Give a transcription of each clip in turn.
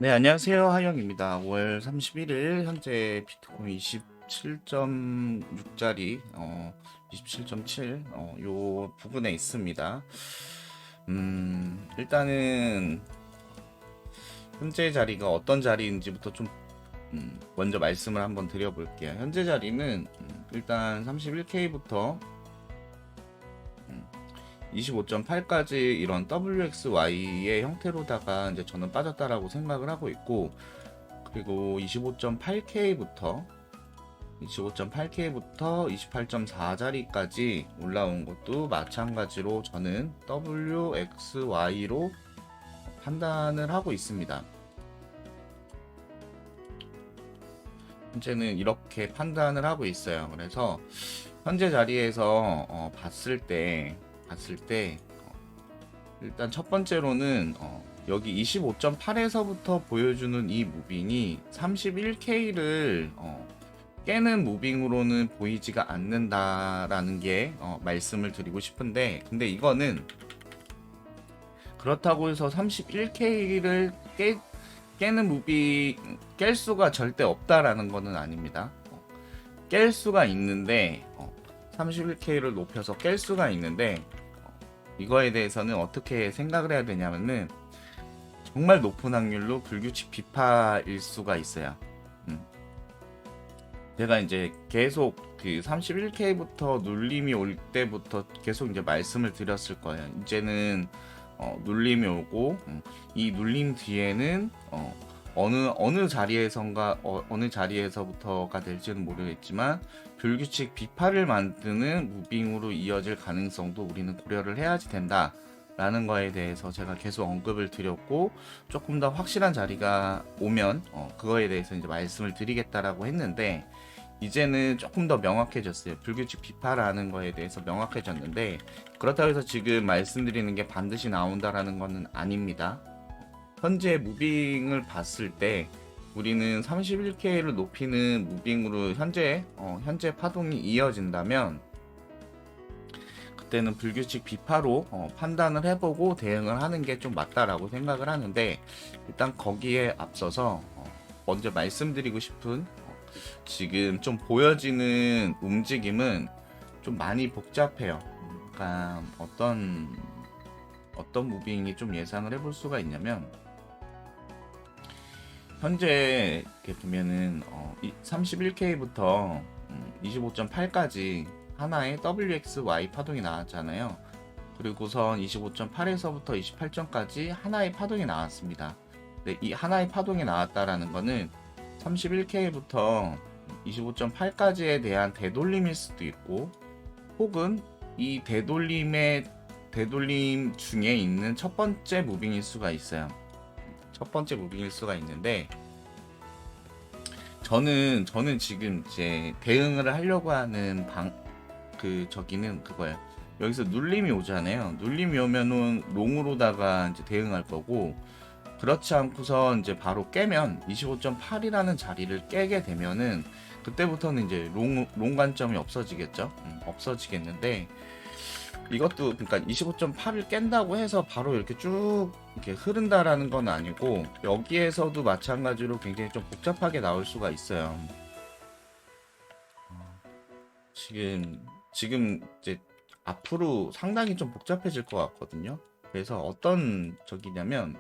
네, 안녕하세요. 하영입니다. 5월 31일 현재 비트코인 27.6짜리 27.7 요 부분에 있습니다. 일단은 현재 자리가 어떤 자리인지부터 좀 먼저 말씀을 한번 드려볼게요. 현재 자리는 일단 31K부터 25.8까지 이런 WXY의 형태로다가 이제 저는 빠졌다라고 생각을 하고 있고, 그리고 25.8K부터 28.4자리까지 올라온 것도 마찬가지로 저는 WXY로 판단을 하고 있습니다. 현재는 이렇게 판단을 하고 있어요. 그래서 현재 자리에서 봤을 때 일단 첫 번째로는 여기 25.8에서부터 보여주는 이 무빙이 31K를 깨는 무빙으로는 보이지가 않는다라는 게 말씀을 드리고 싶은데, 근데 이거는 그렇다고 해서 31K를 깨는 무빙 깰 수가 절대 없다라는 거는 아닙니다. 깰 수가 있는데 31K를 높여서 깰 수가 있는데, 이거에 대해서는 어떻게 생각을 해야 되냐면은 정말 높은 확률로 불규칙 비파일 수가 있어요. 제가 이제 계속 그 31K부터 눌림이 올 때부터 계속 이제 말씀을 드렸을 거예요. 이제는 눌림이 오고, 이 눌림 뒤에는 어느 자리에선가 어느 자리에서부터가 될지는 모르겠지만 불규칙 비파를 만드는 무빙으로 이어질 가능성도 우리는 고려를 해야지 된다 라는 거에 대해서 제가 계속 언급을 드렸고, 조금 더 확실한 자리가 오면 그거에 대해서 이제 말씀을 드리겠다라고 했는데, 이제는 조금 더 명확해졌어요. 불규칙 비파라는 거에 대해서 명확해졌는데, 그렇다고 해서 지금 말씀드리는 게 반드시 나온다라는 것은 아닙니다. 현재 무빙을 봤을 때 우리는 31K를 높이는 무빙으로 현재 파동이 이어진다면, 그때는 불규칙 비파로 판단을 해보고 대응을 하는 게 좀 맞다라고 생각을 하는데, 일단 거기에 앞서서 먼저 말씀드리고 싶은 지금 좀 보여지는 움직임은 좀 많이 복잡해요. 그러니까 어떤 무빙이 좀 예상을 해볼 수가 있냐면, 현재 이렇게 보면은 31K부터 25.8까지 하나의 WXY 파동이 나왔잖아요. 그리고선 25.8에서부터 28점까지 하나의 파동이 나왔습니다. 근데 이 하나의 파동이 나왔다라는 거는 31K부터 25.8까지에 대한 되돌림일 수도 있고, 혹은 이 되돌림 중에 있는 첫 번째 무빙일 수가 있어요. 첫 번째 무빙일 수가 있는데, 저는 지금 이제 대응을 하려고 하는 저기는 그거예요. 여기서 눌림이 오잖아요. 눌림이 오면은 롱으로다가 이제 대응할 거고, 그렇지 않고서 이제 바로 깨면 25.8이라는 자리를 깨게 되면은 그때부터는 이제 롱 관점이 없어지겠죠. 없어지겠는데, 이것도 그러니까 25.8을 깬다고 해서 바로 이렇게 쭉 이렇게 흐른다라는 건 아니고, 여기에서도 마찬가지로 굉장히 좀 복잡하게 나올 수가 있어요. 지금 이제 앞으로 상당히 좀 복잡해질 것 같거든요. 그래서 어떤 적이냐면,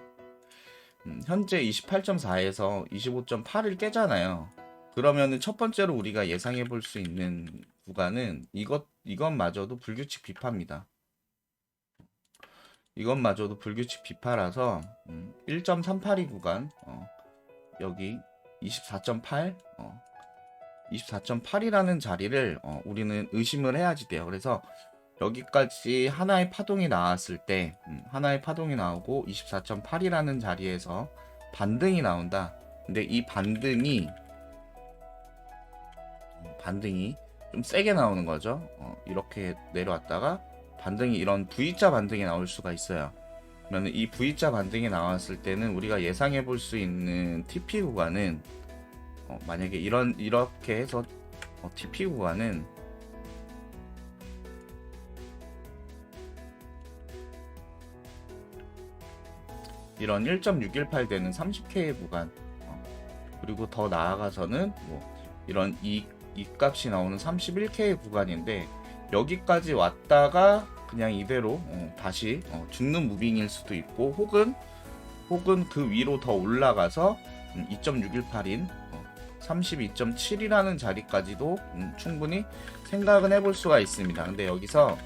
현재 28.4에서 25.8을 깨잖아요. 그러면은 첫 번째로 우리가 예상해 볼 수 있는 구간은 이것마저도 불규칙 비파입니다. 이것마저도 불규칙 비파라서 1.382 구간, 여기 24.8, 24.8이라는 자리를 우리는 의심을 해야지 돼요. 그래서 여기까지 하나의 파동이 나왔을 때, 하나의 파동이 나오고 24.8이라는 자리에서 반등이 나온다. 근데 이 반등이 좀 세게 나오는 거죠. 이렇게 내려왔다가 반등이 이런 V자 반등이 나올 수가 있어요. 그러면 이 V자 반등이 나왔을 때는 우리가 예상해 볼 수 있는 TP 구간은, 만약에 이렇게 해서 TP 구간은 이런 1.618 되는 30K 구간, 그리고 더 나아가서는 뭐 이런 이 값이 나오는 31K 구간인데, 여기까지 왔다가 그냥 이대로 다시 죽는 무빙일 수도 있고, 혹은 그 위로 더 올라가서 2.618인 32.7이라는 자리까지도 충분히 생각은 해볼 수가 있습니다. 근데 여기서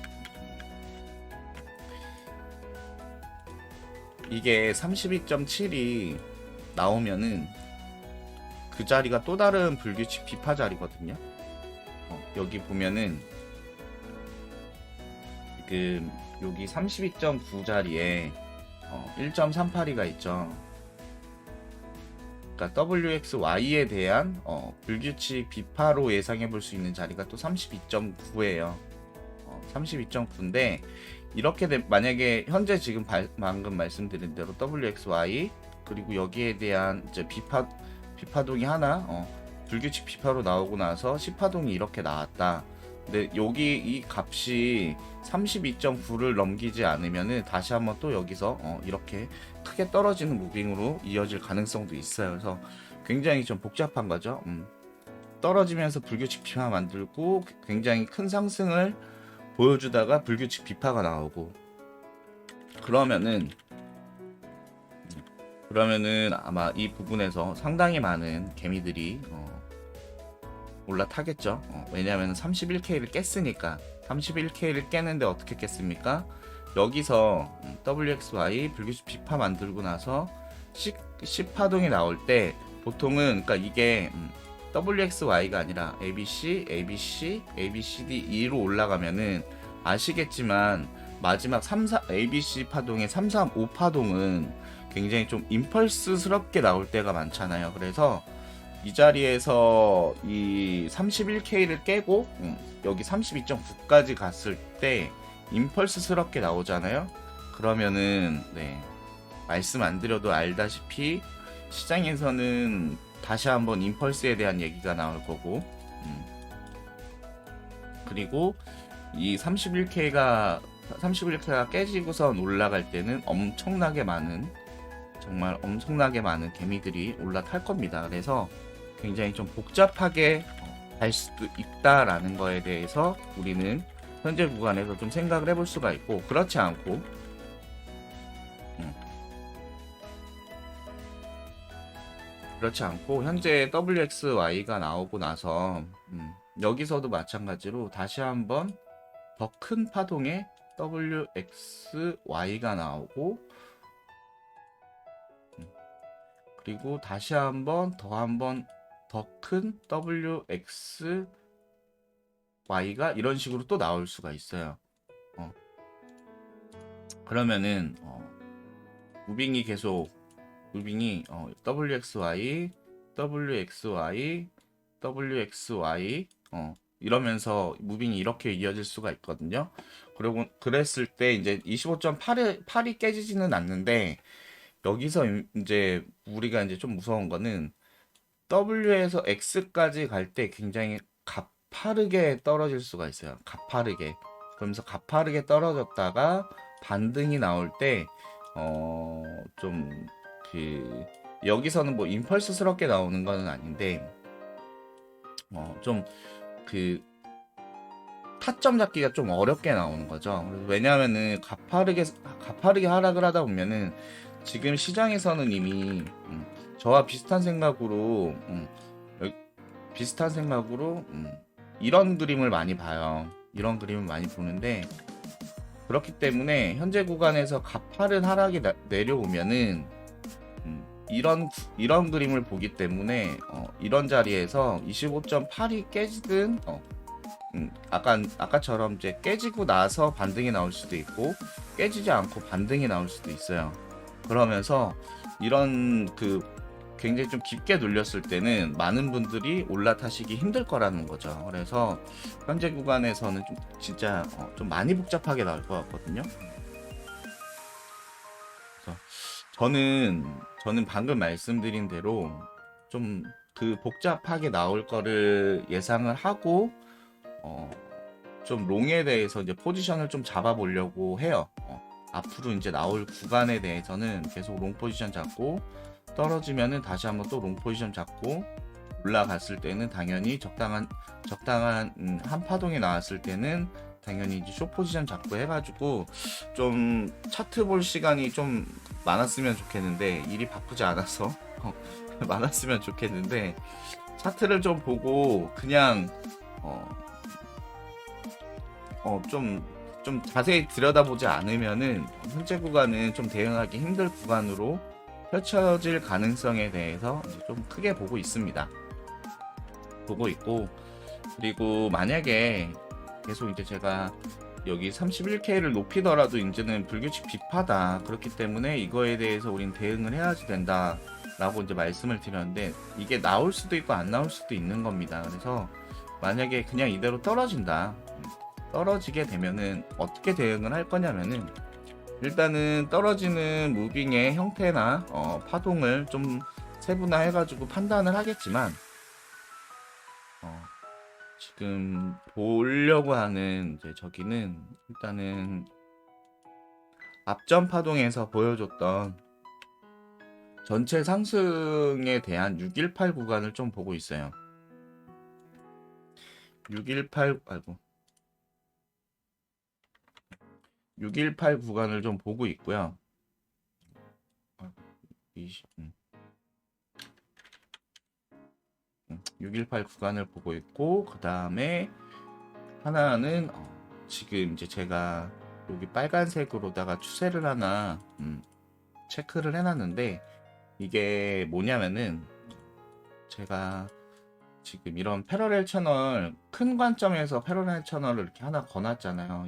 이게 32.7이 나오면은 그 자리가 또 다른 불규칙 비파 자리거든요. 여기 보면은 지금 여기 32.9 자리에 1.382가 있죠. 그러니까 WXY에 대한 불규칙 비파로 예상해 볼 수 있는 자리가 또 32.9예요. 32.9인데 이렇게 만약에 현재 지금 방금 말씀드린 대로 WXY 그리고 여기에 대한 이제 비파동이 하나 불규칙 비파로 나오고 나서 10파동이 이렇게 나왔다. 근데 여기 이 값이 32.9를 넘기지 않으면은 다시 한번 또 여기서 이렇게 크게 떨어지는 무빙으로 이어질 가능성도 있어요. 그래서 굉장히 좀 복잡한 거죠. 떨어지면서 불규칙 비파 만들고 굉장히 큰 상승을 보여주다가 불규칙 비파가 나오고, 그러면은 아마 이 부분에서 상당히 많은 개미들이 올라타겠죠. 왜냐하면 31K를 깼으니까. 31K를 깨는데 어떻게 깼습니까? 여기서 WXY 불규칙 비파 만들고 나서 10파동이 나올 때 보통은, 그러니까 이게 WXY가 아니라 ABC, ABC, ABCD2로 올라가면은 아시겠지만 마지막 ABC 파동의 3, 3, 5파동은 굉장히 좀 임펄스스럽게 나올 때가 많잖아요. 그래서 이 자리에서 이 31K를 깨고 여기 32.9까지 갔을 때 임펄스스럽게 나오잖아요. 그러면은 말씀 안 드려도 알다시피 시장에서는 다시 한번 임펄스에 대한 얘기가 나올 거고, 그리고 이 31K가 깨지고선 올라갈 때는 정말 엄청나게 많은 개미들이 올라탈 겁니다. 그래서 굉장히 좀 복잡하게 갈 수도 있다라는 거에 대해서 우리는 현재 구간에서 좀 생각을 해볼 수가 있고, 그렇지 않고 현재 WXY가 나오고 나서 여기서도 마찬가지로 다시 한번 더 큰 파동의 WXY가 나오고, 그리고 다시 한번 더 큰 WXY가 이런 식으로 또 나올 수가 있어요. 그러면은 무빙이 WXY, WXY, WXY 이러면서 무빙이 이렇게 이어질 수가 있거든요. 그리고 그랬을 때 이제 25.8이 깨지지는 않는데, 여기서 이제 우리가 이제 좀 무서운 거는 W에서 X까지 갈 때 굉장히 가파르게 떨어질 수가 있어요. 가파르게. 그러면서 가파르게 떨어졌다가 반등이 나올 때 좀 여기서는 뭐 임펄스스럽게 나오는 건 아닌데 좀 타점 잡기가 좀 어렵게 나오는 거죠. 왜냐하면은 가파르게 하락을 하다 보면은 지금 시장에서는 이미 저와 비슷한 생각으로 이런 그림을 많이 봐요. 이런 그림을 많이 보는데, 그렇기 때문에 현재 구간에서 가파른 하락이 내려오면은 이런 그림을 보기 때문에 이런 자리에서 25.8이 깨지든 아까처럼 이제 깨지고 나서 반등이 나올 수도 있고 깨지지 않고 반등이 나올 수도 있어요. 그러면서 이런 굉장히 좀 깊게 눌렸을 때는 많은 분들이 올라타시기 힘들 거라는 거죠. 그래서 현재 구간에서는 좀 진짜 좀 많이 복잡하게 나올 것 같거든요. 그래서 저는 방금 말씀드린 대로 좀 복잡하게 나올 거를 예상을 하고 좀 롱에 대해서 이제 포지션을 좀 잡아보려고 해요. 앞으로 이제 나올 구간에 대해서는 계속 롱 포지션 잡고, 떨어지면은 다시 한번 또 롱 포지션 잡고, 올라갔을 때는 당연히 적당한 한 파동이 나왔을 때는 당연히 이제 숏 포지션 잡고 해가지고 좀 차트 볼 시간이 좀 많았으면 좋겠는데, 일이 바쁘지 않아서 많았으면 좋겠는데, 차트를 좀 보고 그냥 어, 좀 자세히 들여다보지 않으면은 현재 구간은 좀 대응하기 힘들 구간으로 펼쳐질 가능성에 대해서 이제 좀 크게 보고 있습니다. 보고 있고, 그리고 만약에 계속 이제 제가 여기 31K를 높이더라도 이제는 불규칙 비파다, 그렇기 때문에 이거에 대해서 우린 대응을 해야지 된다 라고 이제 말씀을 드렸는데, 이게 나올 수도 있고 안 나올 수도 있는 겁니다. 그래서 만약에 그냥 이대로 떨어진다, 떨어지게 되면은 어떻게 대응을 할 거냐면은, 일단은 떨어지는 무빙의 형태나 파동을 좀 세분화해 가지고 판단을 하겠지만, 어, 지금 보려고 하는 이제 저기는 일단은 앞전 파동에서 보여줬던 전체 상승에 대한 618 구간을 좀 보고 있어요. 618 아이고 618 구간을 좀 보고 있고요. 20, 618 구간을 보고 있고, 그 다음에 하나는 지금 이제 제가 여기 빨간색으로다가 추세를 하나 체크를 해놨는데, 이게 뭐냐면은 제가 지금 이런 패러렐 채널, 큰 관점에서 패러렐 채널을 이렇게 하나 거놨잖아요.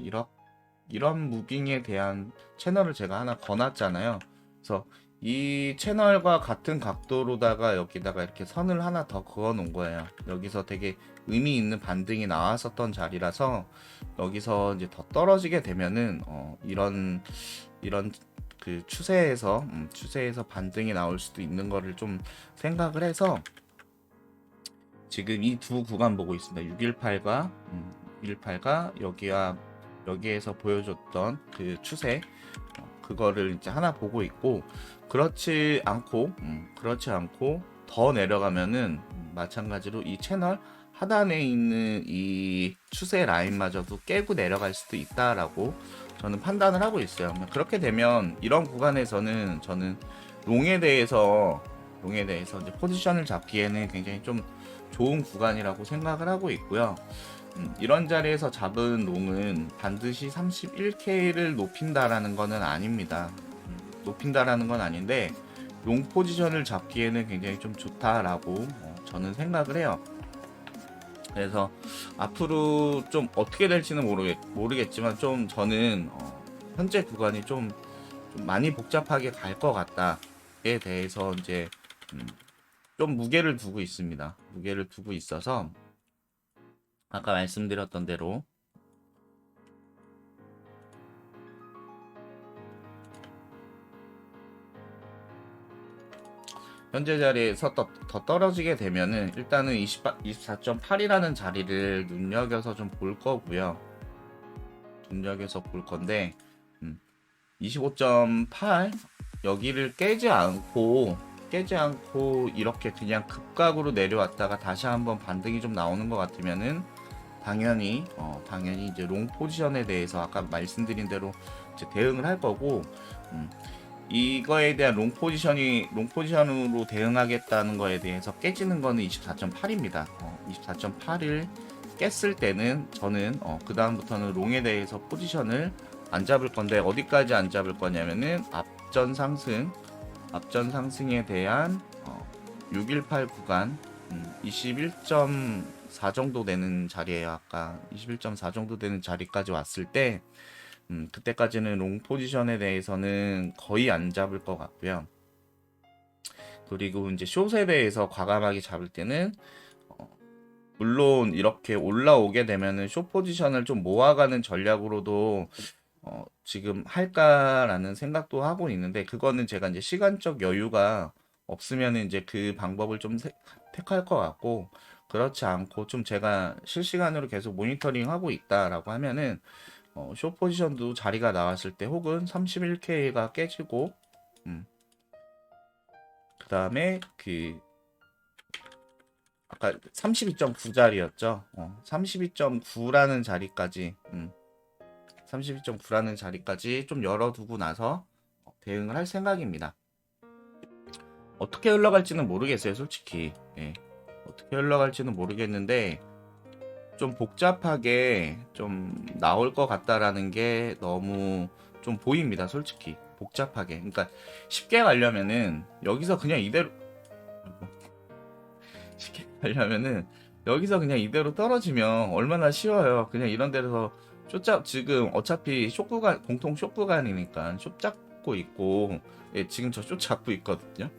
이런 무빙에 대한 채널을 제가 하나 거놨잖아요. 그래서 이 채널과 같은 각도로다가 여기다가 이렇게 선을 하나 더 그어 놓은 거예요. 여기서 되게 의미 있는 반등이 나왔었던 자리라서, 여기서 이제 더 떨어지게 되면은 이런 그 추세에서 반등이 나올 수도 있는 거를 좀 생각을 해서 지금 이 두 구간 보고 있습니다. 618과 여기에서 보여줬던 그 추세, 그거를 이제 하나 보고 있고, 그렇지 않고 더 내려가면은 마찬가지로 이 채널 하단에 있는 이 추세 라인마저도 깨고 내려갈 수도 있다라고 저는 판단을 하고 있어요. 그렇게 되면 이런 구간에서는 저는 롱에 대해서 이제 포지션을 잡기에는 굉장히 좀 좋은 구간이라고 생각을 하고 있고요. 이런 자리에서 잡은 롱은 반드시 31K를 높인다라는 거는 아닙니다. 높인다라는 건 아닌데, 롱 포지션을 잡기에는 굉장히 좀 좋다라고 저는 생각을 해요. 그래서 앞으로 좀 어떻게 될지는 모르겠지만, 좀 저는 현재 구간이 좀 많이 복잡하게 갈 것 같다에 대해서 이제 좀 무게를 두고 있습니다. 무게를 두고 있어서 아까 말씀드렸던 대로 현재 자리에서 더 떨어지게 되면은 일단은 24.8이라는 자리를 눈여겨서 좀 볼 거고요. 눈여겨서 볼 건데, 25.8 여기를 깨지 않고 이렇게 그냥 급각으로 내려왔다가 다시 한번 반등이 좀 나오는 것 같으면은 당연히 이제 롱 포지션에 대해서 아까 말씀드린 대로 이제 대응을 할 거고, 이거에 대한 롱 포지션으로 대응하겠다는 거에 대해서 깨지는 거는 24.8입니다. 24.8을 깼을 때는 저는 그 다음부터는 롱에 대해서 포지션을 안 잡을 건데, 어디까지 안 잡을 거냐면은 앞전 상승에 대한 618 구간, 21.4 정도 되는 자리에요. 아까 21.4 정도 되는 자리까지 왔을 때 그때까지는 롱 포지션에 대해서는 거의 안 잡을 것 같고요. 그리고 이제 숏에 대해서 과감하게 잡을 때는 물론 이렇게 올라오게 되면은 숏 포지션을 좀 모아가는 전략으로도 지금 할까라는 생각도 하고 있는데, 그거는 제가 이제 시간적 여유가 없으면 이제 그 방법을 좀 택할 것 같고, 그렇지 않고 좀 제가 실시간으로 계속 모니터링 하고 있다라고 하면은 숏 포지션도 자리가 나왔을 때 혹은 31K가 깨지고 그 다음에 그 아까 32.9자리였죠. 32.9라는 자리까지 32.9라는 자리까지 좀 열어두고 나서 대응을 할 생각입니다. 어떻게 흘러갈지는 모르겠어요, 솔직히. 예. 어떻게 흘러갈지는 모르겠는데 좀 복잡하게 좀 나올 것 같다라는 게 너무 좀 보입니다, 솔직히. 복잡하게. 그러니까 쉽게 가려면은 여기서 그냥 이대로 쉽게 가려면은 여기서 그냥 이대로 떨어지면 얼마나 쉬워요. 그냥 이런 데서 쇼잡 지금 어차피 쇼 구간 공통 쇼 구간이니까 쇼 잡고 있고 예, 지금 저 쇼 잡고 있거든요.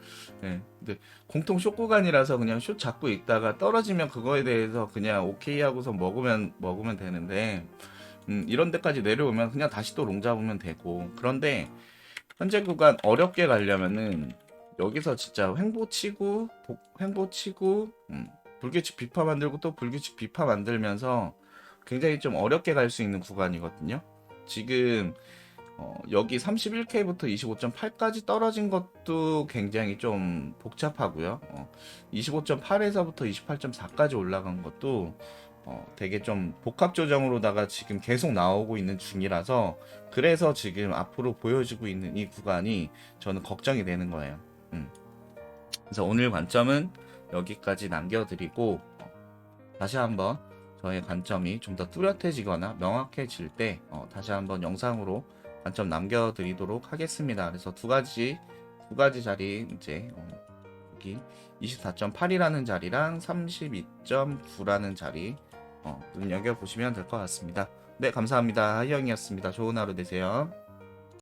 예, 근데 공통 쇼 구간이라서 그냥 쇼 잡고 있다가 떨어지면 그거에 대해서 그냥 오케이 하고서 먹으면 되는데 이런 데까지 내려오면 그냥 다시 또 롱 잡으면 되고 그런데 현재 구간 어렵게 가려면은 여기서 진짜 횡보치고 불규칙 비파 만들고 또 불규칙 비파 만들면서 굉장히 좀 어렵게 갈 수 있는 구간이거든요. 지금 여기 31K부터 25.8까지 떨어진 것도 굉장히 좀 복잡하고요. 25.8에서부터 28.4까지 올라간 것도 되게 좀 복합 조정으로다가 지금 계속 나오고 있는 중이라서 그래서 지금 앞으로 보여지고 있는 이 구간이 저는 걱정이 되는 거예요. 그래서 오늘 관점은 여기까지 남겨드리고 다시 한번 저의 관점이 좀 더 뚜렷해지거나 명확해질 때 다시 한번 영상으로 관점 남겨드리도록 하겠습니다. 그래서 두 가지 자리 이제 여기 24.8이라는 자리랑 32.9라는 자리 눈여겨보시면 될 것 같습니다. 네, 감사합니다. 하이영이었습니다. 좋은 하루 되세요.